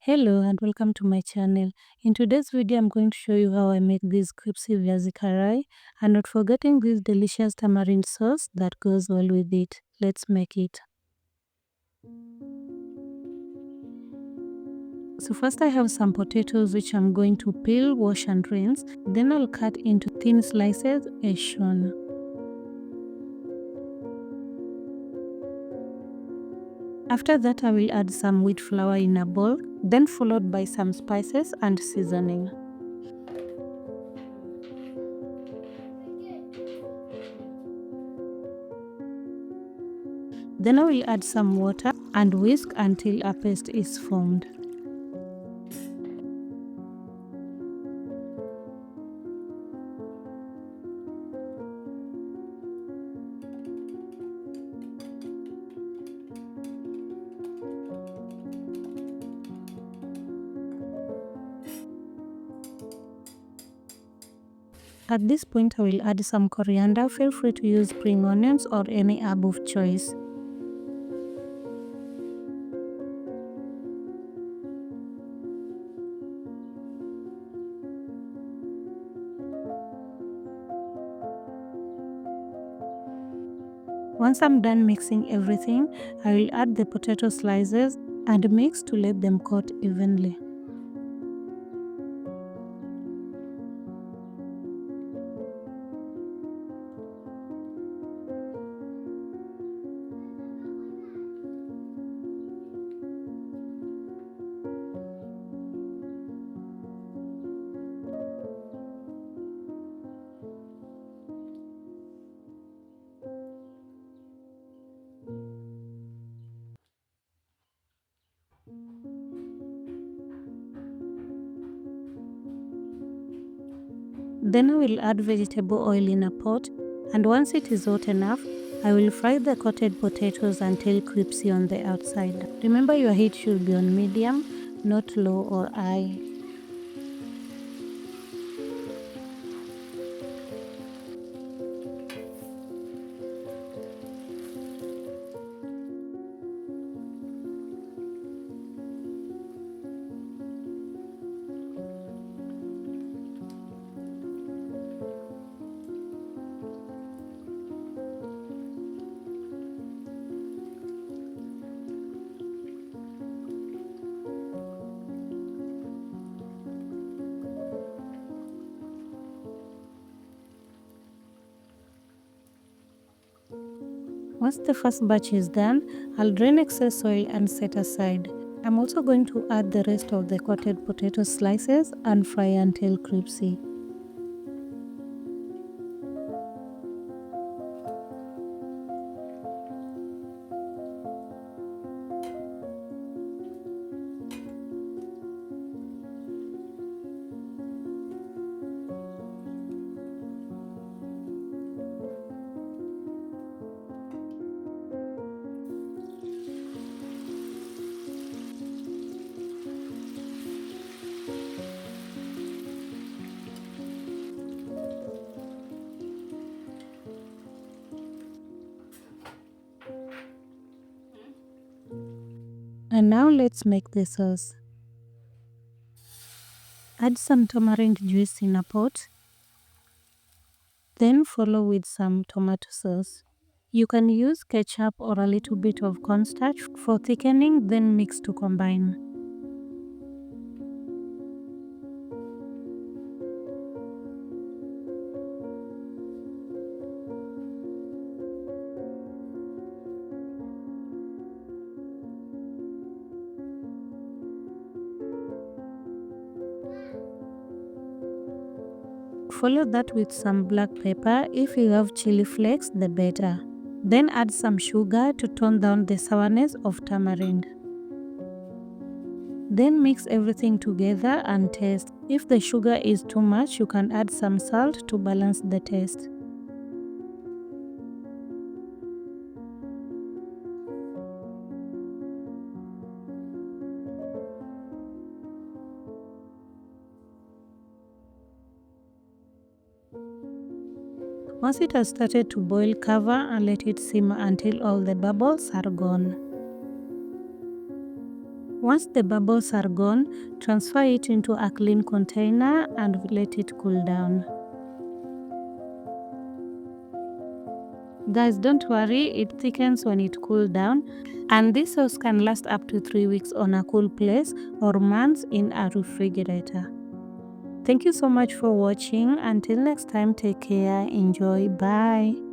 Hello and welcome to my channel. In today's video, I'm going to show you how I make this crispy viazi karai and not forgetting this delicious tamarind sauce that goes well with it. Let's make it. So first I have some potatoes which I'm going to peel, wash and rinse. Then I'll cut into thin slices as shown. After that I will add some wheat flour in a bowl, then followed by some spices and seasoning. Then I will add some water and whisk until a paste is formed. At this point I will add some coriander. Feel free to use spring onions or any herb of choice. Once I'm done mixing everything, I will add the potato slices and mix to let them coat evenly. Then I will add vegetable oil in a pot, and once it is hot enough, I will fry the coated potatoes until crispy on the outside. Remember, your heat should be on medium, not low or high. Once the first batch is done, I'll drain excess oil and set aside. I'm also going to add the rest of the coated potato slices and fry until crispy. And now let's make the sauce. Add some tamarind juice in a pot, then follow with some tomato sauce. You can use ketchup or a little bit of cornstarch for thickening, then mix to combine. Follow that with some black pepper. If you have chili flakes, the better. Then add some sugar to tone down the sourness of tamarind. Then mix everything together and taste. If the sugar is too much, you can add some salt to balance the taste. Once it has started to boil, cover and let it simmer until all the bubbles are gone. Once the bubbles are gone, transfer it into a clean container and let it cool down. Guys, don't worry, it thickens when it cools down, and this sauce can last up to 3 weeks on a cool place or months in a refrigerator. Thank you so much for watching. Until next time, take care, enjoy, bye.